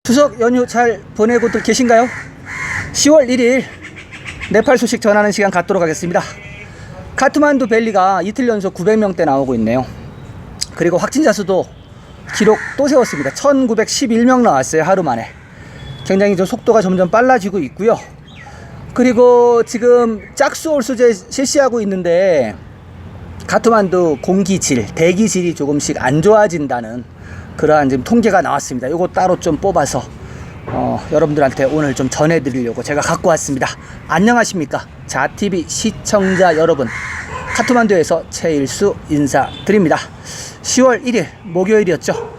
추석 연휴 잘 보내고들 계신가요? 10월 1일 네팔 소식 전하는 시간 갖도록 하겠습니다. 카트만두 밸리가 이틀 연속 900명대 나오고 있네요. 그리고 확진자 수도 기록 또 세웠습니다. 1911명 나왔어요. 하루 만에. 굉장히 좀 속도가 점점 빨라지고 있고요. 그리고 지금 짝수홀수제 실시하고 있는데 카트만두 공기질, 대기질이 조금씩 안 좋아진다는 그러한 지금 통계가 나왔습니다. 요거 따로 좀 뽑아서 여러분들한테 오늘 좀 전해드리려고 제가 갖고 왔습니다. 안녕하십니까 자TV 시청자 여러분, 카트만두에서 최일수 인사드립니다. 10월 1일 목요일이었죠.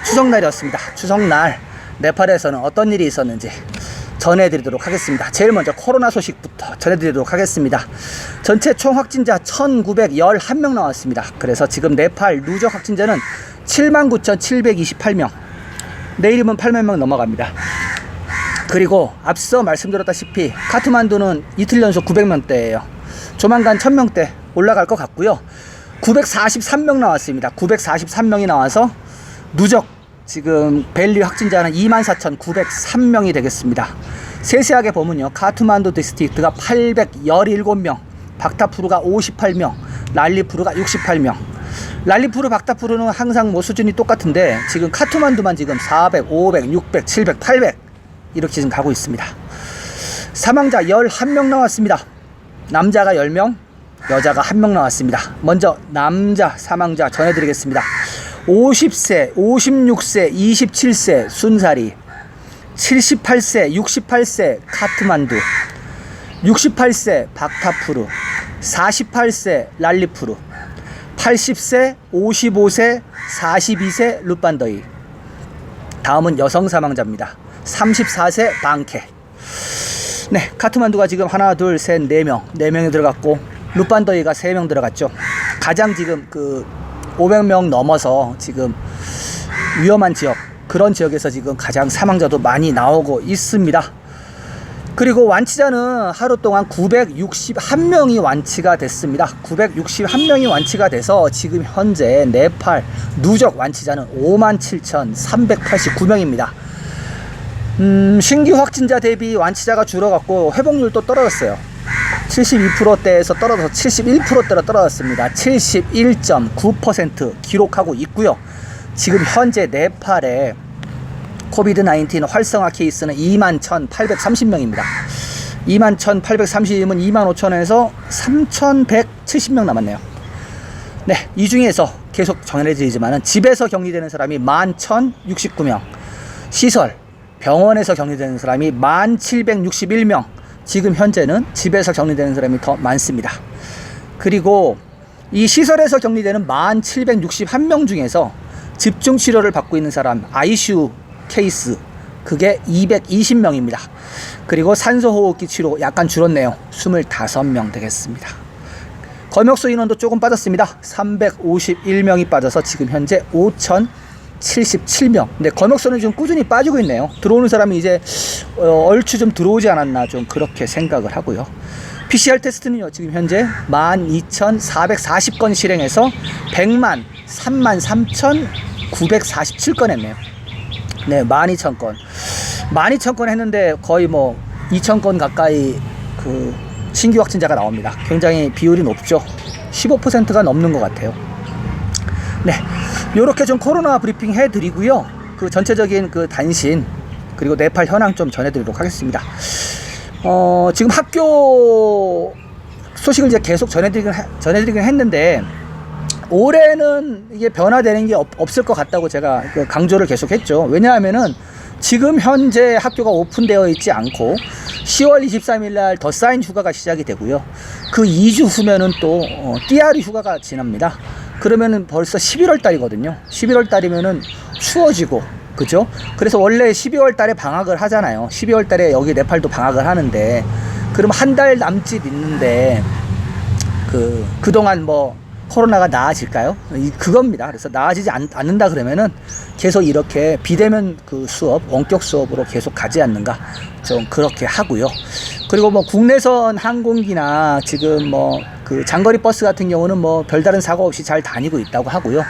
추석날이었습니다. 추석날 네팔에서는 어떤 일이 있었는지 전해드리도록 하겠습니다. 제일 먼저 코로나 소식부터 전해드리도록 하겠습니다. 전체 총 확진자 1911명 나왔습니다. 그래서 지금 네팔 누적 확진자는 79,728명, 내일이면 8만 명 넘어갑니다. 그리고 앞서 말씀드렸다시피 카트만두는 이틀 연속 900명대예요. 조만간 1000명대 올라갈 것 같고요. 943명 나왔습니다. 943명이 나와서 누적 지금 밸리 확진자는 24,903명이 되겠습니다. 세세하게 보면요, 카트만두 디스트릭트가 817명, 박타푸르가 58명, 랄리푸르가 68명. 랄리푸르, 박타푸르는 항상 뭐 수준이 똑같은데 지금 카트만두만 지금 400, 500, 600, 700, 800 이렇게 지금 가고 있습니다. 사망자 11명 나왔습니다. 남자가 10명, 여자가 1명 나왔습니다. 먼저 남자 사망자 전해드리겠습니다. 50세, 56세, 27세 순사리, 78세, 68세 카트만두, 68세 박타푸르, 48세 랄리푸르, 80세, 55세, 42세 루판더이. 다음은 여성 사망자입니다. 34세 방케. 네, 카트만두가 지금 하나, 둘, 셋, 4명, 4명이 들어갔고 루판더이가 3명 들어갔죠. 가장 지금 500명 넘어서 지금 위험한 지역, 그런 지역에서 지금 가장 사망자도 많이 나오고 있습니다. 그리고 완치자는 하루 동안 961명이 완치가 됐습니다. 961명이 완치가 돼서 지금 현재 네팔 누적 완치자는 57,389명입니다. 신규 확진자 대비 완치자가 줄어갔고 회복률도 떨어졌어요. 72%대에서 떨어져서 71%대로 떨어졌습니다. 71.9% 기록하고 있고요. 지금 현재 네팔의 코비드-19 활성화 케이스는 21,830명입니다. 21,830이면 25,000에서 3,170명 남았네요. 네, 이 중에서 계속 전해드리지만은 집에서 격리되는 사람이 11,069명, 시설, 병원에서 격리되는 사람이 1,761명, 지금 현재는 집에서 격리되는 사람이 더 많습니다. 그리고 이 시설에서 격리되는 1,761명 중에서 집중치료를 받고 있는 사람, ICU 케이스, 그게 220명입니다. 그리고 산소호흡기 치료 약간 줄었네요. 25명 되겠습니다. 검역소 인원도 조금 빠졌습니다. 351명이 빠져서 지금 현재 5,077명. 근데 검역소는 좀 꾸준히 빠지고 있네요. 들어오는 사람이 이제 얼추 좀 들어오지 않았나 좀 그렇게 생각을 하고요. PCR 테스트는요, 지금 현재 12,440건 실행해서 100만 33,947건 했네요. 네, 12,000건. 12,000건 했는데 거의 뭐 2,000건 가까이 신규 확진자가 나옵니다. 굉장히 비율이 높죠. 15%가 넘는 것 같아요. 네, 요렇게 좀 코로나 브리핑 해드리고요. 전체적인 단신, 그리고 네팔 현황 좀 전해드리도록 하겠습니다. 지금 학교 소식을 이제 계속 전해드리긴 했는데, 올해는 이게 변화되는 게 없을 것 같다고 제가 강조를 계속 했죠. 왜냐하면은 지금 현재 학교가 오픈되어 있지 않고 10월 23일 날 덧사인 휴가가 시작이 되고요. 그 2주 후면은 또 띠아리 휴가가 지납니다. 그러면은 벌써 11월 달이거든요. 11월 달이면은 추워지고, 그죠? 그래서 원래 12월 달에 방학을 하잖아요. 12월 달에 여기 네팔도 방학을 하는데, 그럼 한 달 남짓 있는데 그동안 뭐 코로나가 나아질까요? 그겁니다. 그래서 나아지지 않는다 그러면은 계속 이렇게 비대면 수업, 원격 수업으로 계속 가지 않는가, 좀 그렇게 하고요. 그리고 뭐 국내선 항공기나 지금 뭐 장거리 버스 같은 경우는 뭐 별다른 사고 없이 잘 다니고 있다고 하고요.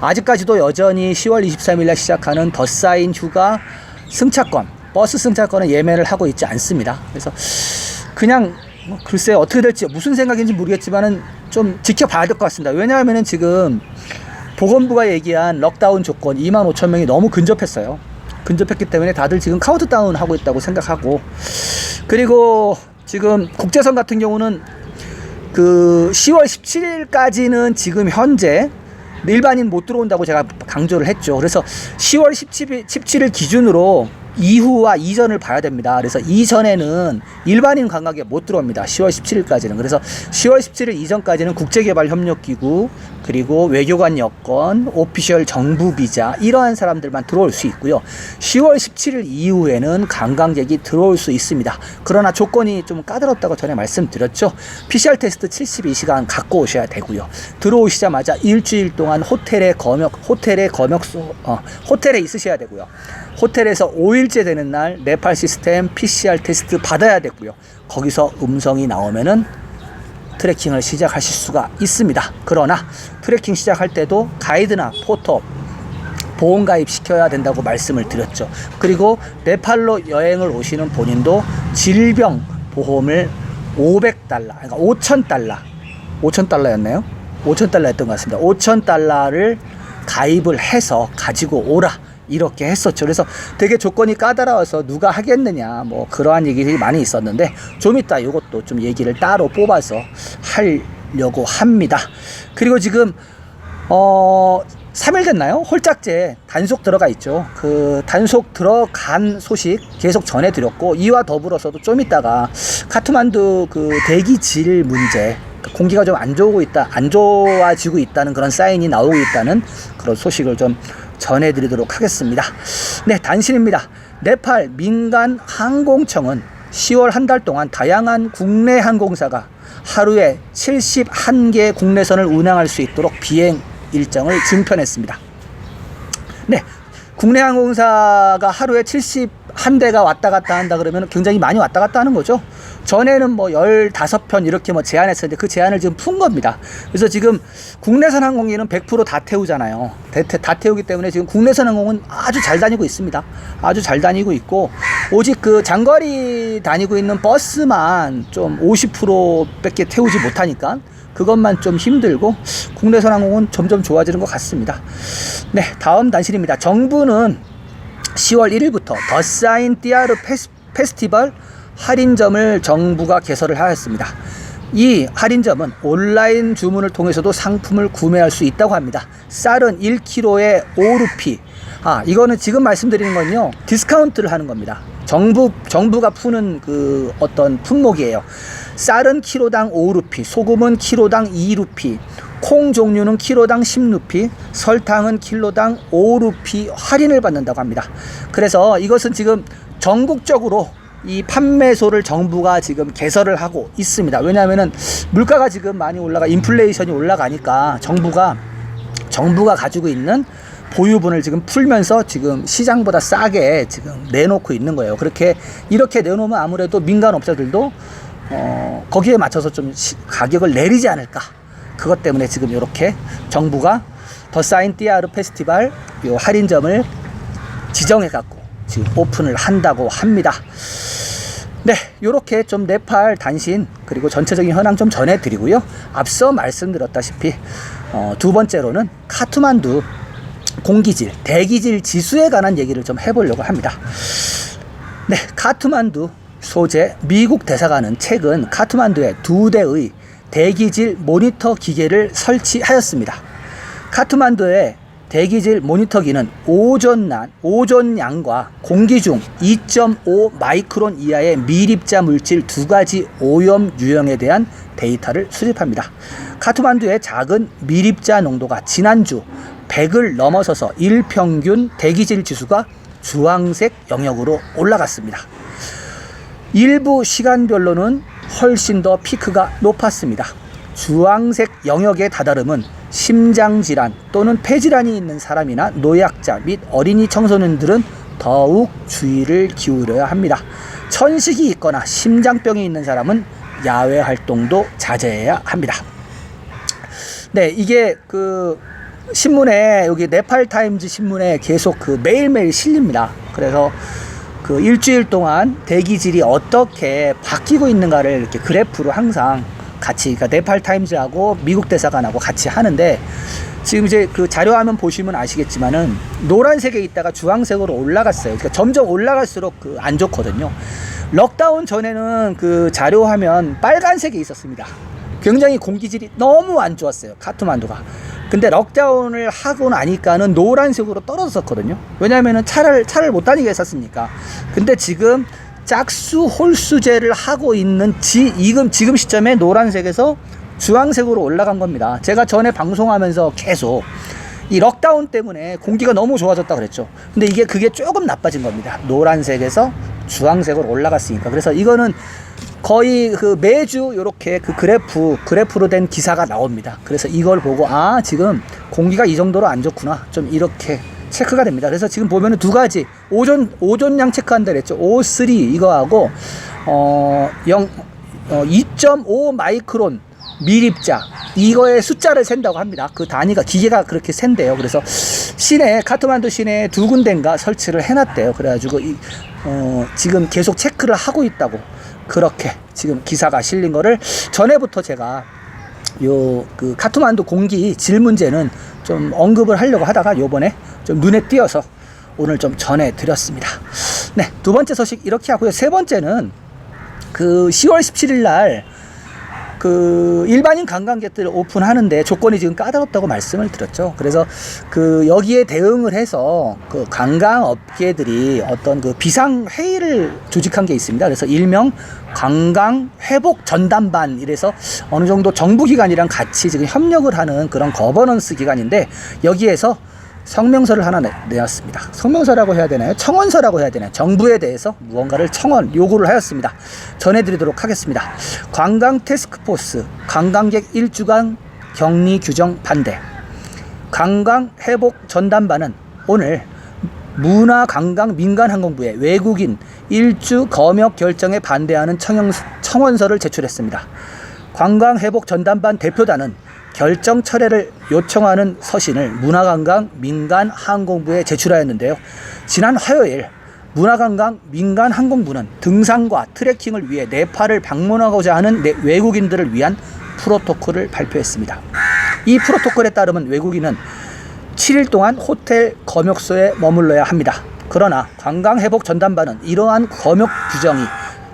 아직까지도 여전히 10월 23일 날 시작하는 덧사인 휴가 승차권, 버스 승차권은 예매를 하고 있지 않습니다. 그래서 그냥 글쎄 어떻게 될지 무슨 생각인지 모르겠지만은 좀 지켜봐야 될 것 같습니다. 왜냐하면은 지금 보건부가 얘기한 럭다운 조건 25,000명이 너무 근접했어요. 근접했기 때문에 다들 지금 카운트다운 하고 있다고 생각하고, 그리고 지금 국제선 같은 경우는 그 10월 17일까지는 지금 현재 일반인 못 들어온다고 제가 강조를 했죠. 그래서 10월 17일 기준으로 이후와 이전을 봐야 됩니다. 그래서 이전에는 일반인 관광객 못 들어옵니다. 10월 17일까지는. 그래서 10월 17일 이전까지는 국제개발협력기구, 그리고 외교관 여건, 오피셜 정부 비자, 이러한 사람들만 들어올 수 있고요. 10월 17일 이후에는 관광객이 들어올 수 있습니다. 그러나 조건이 좀 까다롭다고 전에 말씀드렸죠. PCR 테스트 72시간 갖고 오셔야 되고요. 들어오시자마자 일주일 동안 호텔에 있으셔야 되고요. 호텔에서 5일째 되는 날 네팔 시스템 PCR 테스트 받아야 되고요. 거기서 음성이 나오면은 트레킹을 시작하실 수가 있습니다. 그러나 트레킹 시작할 때도 가이드나 포터 보험 가입 시켜야 된다고 말씀을 드렸죠. 그리고 네팔로 여행을 오시는 본인도 질병 보험을 500달러, 그러니까 5,000달러였나요? 5,000달러였던 것 같습니다. 5,000달러를 가입을 해서 가지고 오라, 이렇게 했었죠. 그래서 되게 조건이 까다로워서 누가 하겠느냐, 뭐 그러한 얘기들이 많이 있었는데, 좀 이따 이것도 좀 얘기를 따로 뽑아서 하려고 합니다. 그리고 지금 3일 됐나요? 홀짝제 단속 들어가 있죠. 그 단속 들어간 소식 계속 전해드렸고, 이와 더불어서도 좀 이따가 카트만두 그 대기질 문제, 공기가 좀 안 좋아지고 있다는 그런 사인이 나오고 있다는 그런 소식을 좀 전해드리도록 하겠습니다. 네, 단신입니다. 네팔 민간 항공청은 10월 한 달 동안 다양한 국내 항공사가 하루에 71개 국내선을 운항할 수 있도록 비행 일정을 증편했습니다. 네, 국내 항공사가 하루에 71대가 왔다 갔다 한다 그러면 굉장히 많이 왔다 갔다 하는 거죠. 전에는 뭐 15편 이렇게 뭐 제한했었는데 그 제한을 지금 푼 겁니다. 그래서 지금 국내선 항공기는 100% 다 태우잖아요. 다 태우기 때문에 지금 국내선 항공은 아주 잘 다니고 있습니다. 아주 잘 다니고 있고, 오직 그 장거리 다니고 있는 버스만 좀 50%밖에 태우지 못하니까 그것만 좀 힘들고, 국내선 항공은 점점 좋아지는 것 같습니다. 네, 다음 단신입니다. 정부는 10월 1일부터 더 사인 띠아르 페스티벌 할인점을 정부가 개설을 하였습니다. 이 할인점은 온라인 주문을 통해서도 상품을 구매할 수 있다고 합니다. 쌀은 1kg에 5루피. 이거는 지금 말씀드리는 건요, 디스카운트를 하는 겁니다. 정부가 푸는 그 어떤 품목이에요. 쌀은 키로당 5루피, 소금은 키로당 2루피, 콩 종류는 키로당 10루피, 설탕은 킬로당 5루피 할인을 받는다고 합니다. 그래서 이것은 지금 전국적으로 이 판매소를 정부가 지금 개설을 하고 있습니다. 왜냐하면은 물가가 지금 많이 인플레이션이 올라가니까 정부가 가지고 있는 보유분을 지금 풀면서 지금 시장보다 싸게 지금 내놓고 있는 거예요. 이렇게 내놓으면 아무래도 민간 업자들도 거기에 맞춰서 좀 가격을 내리지 않을까. 그것 때문에 지금 이렇게 정부가 더 사인 띠아르 페스티벌 요 할인점을 지정해 갖고 지금 오픈을 한다고 합니다. 네, 요렇게 좀 네팔 단신 그리고 전체적인 현황 좀 전해드리고요. 앞서 말씀드렸다시피 두 번째로는 카트만두 공기질, 대기질 지수에 관한 얘기를 좀 해보려고 합니다. 네, 카트만두 소재 미국 대사관은 최근 카트만두에 2대의 대기질 모니터 기계를 설치하였습니다. 카트만두의 대기질 모니터기는 오존량과 공기 중 2.5 마이크론 이하의 미립자 물질 2가지 오염 유형에 대한 데이터를 수집합니다. 카트만두의 작은 미립자 농도가 지난주 100을 넘어서서 일평균 대기질 지수가 주황색 영역으로 올라갔습니다. 일부 시간별로는 훨씬 더 피크가 높았습니다. 주황색 영역의 다다름은 심장질환 또는 폐질환이 있는 사람이나 노약자 및 어린이 청소년들은 더욱 주의를 기울여야 합니다. 천식이 있거나 심장병이 있는 사람은 야외 활동도 자제해야 합니다. 네, 이게 신문에 여기 네팔 타임즈 신문에 계속 그 매일매일 실립니다. 그래서 그 일주일 동안 대기질이 어떻게 바뀌고 있는가를 이렇게 그래프로 항상 같이, 그러니까 네팔 타임즈하고 미국 대사관하고 같이 하는데, 지금 이제 그 자료화면 보시면 아시겠지만은 노란색에 있다가 주황색으로 올라갔어요. 그러니까 점점 올라갈수록 그 안 좋거든요. 록다운 전에는 그 자료화면 빨간색에 있었습니다. 굉장히 공기질이 너무 안 좋았어요, 카트만두가. 근데 록다운을 하고 나니까는 노란색으로 떨어졌었거든요. 왜냐면은 차를 못 다니게 했었으니까. 근데 지금 짝수 홀수제를 하고 있는 지금 시점에 노란색에서 주황색으로 올라간 겁니다. 제가 전에 방송하면서 계속 이 록다운 때문에 공기가 너무 좋아졌다 그랬죠. 근데 그게 조금 나빠진 겁니다. 노란색에서 주황색으로 올라갔으니까. 그래서 이거는 거의 그 매주 이렇게 그 그래프로 된 기사가 나옵니다. 그래서 이걸 보고 지금 공기가 이 정도로 안 좋구나, 좀 이렇게 체크가 됩니다. 그래서 지금 보면은 두 가지 오존량 체크한다 그랬죠. O3 이거하고 2.5 마이크론 밀입자, 이거의 숫자를 센다고 합니다. 그 단위가, 기계가 그렇게 센대요. 그래서 카트만두 시내에 두 군데인가 설치를 해놨대요. 그래가지고 지금 계속 체크를 하고 있다고, 그렇게 지금 기사가 실린 거를 전에부터 제가 그 카트만두 공기 질 문제는 좀 언급을 하려고 하다가 요번에 좀 눈에 띄어서 오늘 좀 전해드렸습니다. 네, 두 번째 소식 이렇게 하고요. 세 번째는 그 10월 17일 날 그 일반인 관광객들 오픈하는데 조건이 지금 까다롭다고 말씀을 드렸죠. 그래서 그 여기에 대응을 해서 그 관광업계들이 어떤 그 비상 회의를 조직한 게 있습니다. 그래서 일명 관광 회복 전담반, 이래서 어느 정도 정부 기관이랑 같이 지금 협력을 하는 그런 거버넌스 기관인데, 여기에서 성명서를 하나 내었습니다. 성명서라고 해야 되나요? 청원서라고 해야 되나요? 정부에 대해서 무언가를 요구를 하였습니다. 전해드리도록 하겠습니다. 관광 태스크포스 관광객 1주간 격리 규정 반대. 관광 회복 전담반은 오늘 문화관광민간항공부에 외국인 1주 검역 결정에 반대하는 청원서를 제출했습니다. 관광 회복 전담반 대표단은 결정 철회를 요청하는 서신을 문화관광민간항공부에 제출하였는데요. 지난 화요일 문화관광민간항공부는 등산과 트레킹을 위해 네팔을 방문하고자 하는 외국인들을 위한 프로토콜을 발표했습니다. 이 프로토콜에 따르면 외국인은 7일 동안 호텔 검역소에 머물러야 합니다. 그러나 관광회복전담반은 이러한 검역 규정이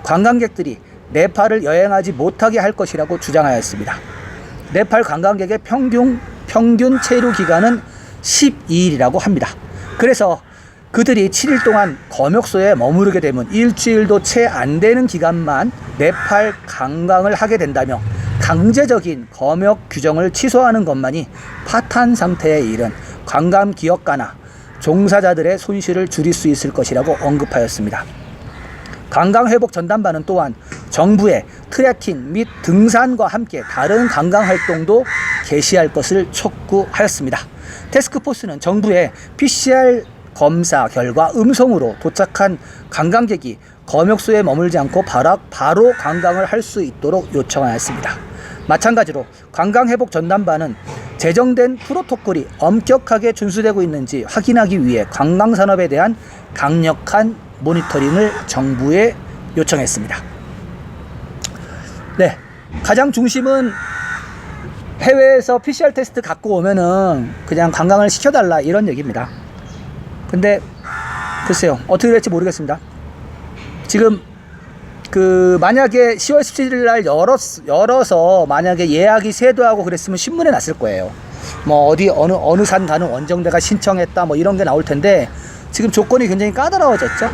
관광객들이 네팔을 여행하지 못하게 할 것이라고 주장하였습니다. 네팔 관광객의 평균 체류 기간은 12일이라고 합니다. 그래서 그들이 7일 동안 검역소에 머무르게 되면 일주일도 채 안 되는 기간만 네팔 관광을 하게 된다며 강제적인 검역 규정을 취소하는 것만이 파탄 상태에 이른 관광 기업가나 종사자들의 손실을 줄일 수 있을 것이라고 언급하였습니다. 관광회복전담반은 또한 정부의 트레킹 및 등산과 함께 다른 관광활동도 개시할 것을 촉구하였습니다. 태스크포스는 정부의 PCR 검사 결과 음성으로 도착한 관광객이 검역소에 머물지 않고 바로 관광을 할 수 있도록 요청하였습니다. 마찬가지로 관광회복전담반은 제정된 프로토콜이 엄격하게 준수되고 있는지 확인하기 위해 관광산업에 대한 강력한 모니터링을 정부에 요청했습니다. 네, 가장 중심은 해외에서 PCR 테스트 갖고 오면은 그냥 관광을 시켜달라, 이런 얘기입니다. 근데 글쎄요, 어떻게 될지 모르겠습니다. 지금 그 만약에 10월 17일 날 열어서 만약에 예약이 세도하고 그랬으면 신문에 났을 거예요. 뭐 어느 산 가는 원정대가 신청했다, 뭐 이런 게 나올 텐데, 지금 조건이 굉장히 까다로워졌죠.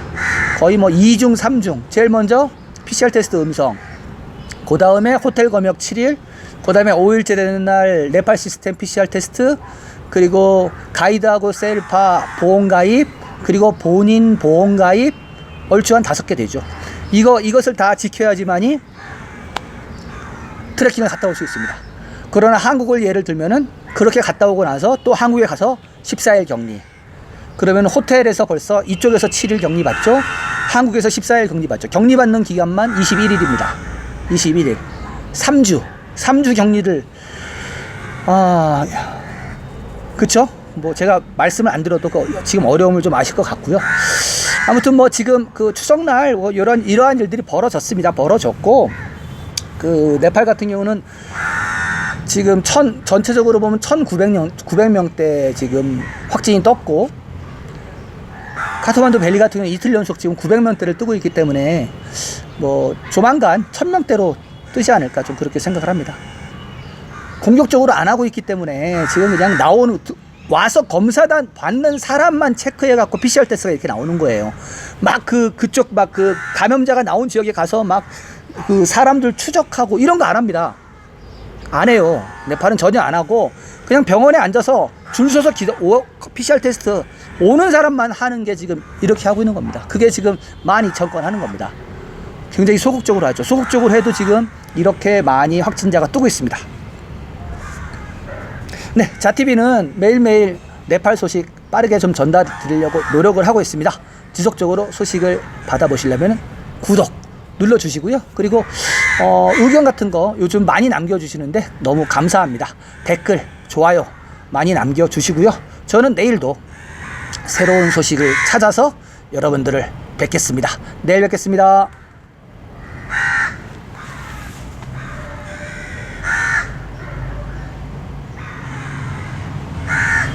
거의 뭐 2중 3중. 제일 먼저 PCR 테스트 음성, 그 다음에 호텔 검역 7일, 그 다음에 5일째 되는 날 네팔 시스템 PCR 테스트, 그리고 가이드하고 셀파 보험가입, 그리고 본인 보험가입, 얼추 한 5개 되죠. 이것을 다 지켜야지만이 트레킹을 갔다 올 수 있습니다. 그러나 한국을 예를 들면은 그렇게 갔다 오고 나서 또 한국에 가서 14일 격리, 그러면 호텔에서 벌써 이쪽에서 7일 격리 받죠. 한국에서 14일 격리 받죠. 격리 받는 기간만 21일입니다. 21일. 3주 격리를, 그쵸? 뭐 제가 말씀을 안 드려도 지금 어려움을 좀 아실 것 같고요. 아무튼 뭐 지금 그 추석날 뭐 이러한 일들이 벌어졌습니다. 벌어졌고, 그 네팔 같은 경우는 지금 전체적으로 보면 900명대 지금 확진이 떴고, 카트만두 밸리 같은 경우는 이틀 연속 지금 900명대를 뜨고 있기 때문에 뭐 조만간 1000명대로 뜨지 않을까, 좀 그렇게 생각을 합니다. 공격적으로 안 하고 있기 때문에 지금 그냥 와서 검사단 받는 사람만 체크해 갖고 PCR 테스트가 이렇게 나오는 거예요. 막 그쪽 막 그 감염자가 나온 지역에 가서 막 그 사람들 추적하고 이런 거 안 합니다. 안 해요. 네팔은 전혀 안 하고 그냥 병원에 앉아서 줄 서서 PCR 테스트 오는 사람만 하는 게 지금 이렇게 하고 있는 겁니다. 그게 지금 12,000건 하는 겁니다. 굉장히 소극적으로 하죠. 소극적으로 해도 지금 이렇게 많이 확진자가 뜨고 있습니다. 네, 자TV는 매일매일 네팔 소식 빠르게 좀 전달 드리려고 노력을 하고 있습니다. 지속적으로 소식을 받아보시려면 구독 눌러주시고요. 그리고 의견 같은 거 요즘 많이 남겨주시는데 너무 감사합니다. 댓글, 좋아요 많이 남겨주시고요. 저는 내일도 새로운 소식을 찾아서 여러분들을 뵙겠습니다. 내일 뵙겠습니다.